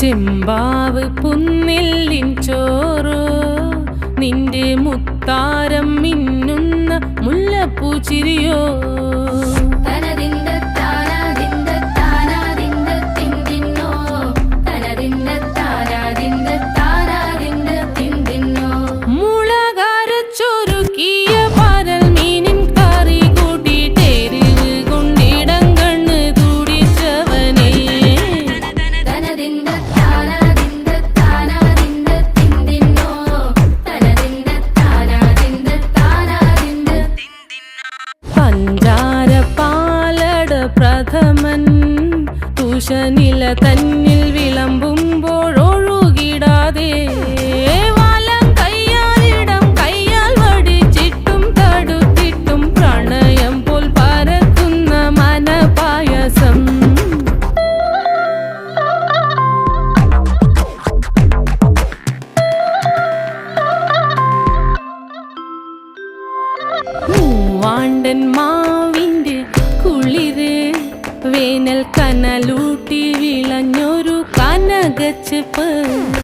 ചെമ്പാവ് പുന്നെല്ലിൻ ചോറോ നിന്റെ മുത്താരം മിന്നുന്ന മുല്ലപ്പൂച്ചിരിയോ പ്രഥമൻ തുഷനില തന്നിൽ വിളമ്പുമ്പോഴൊഴുകിടാതെ വലം കയ്യാലിടം കയ്യാൽ വടിച്ചിട്ടും തടുത്തിട്ടും പ്രണയം പോൽ പരക്കുന്ന മനപായസം മൂവാണ്ടൻ മാവിൻ്റെ കുളിര് വേനൽ കനലൂട്ടി വിളഞ്ഞൊരു കനകച്ചെപ്പ്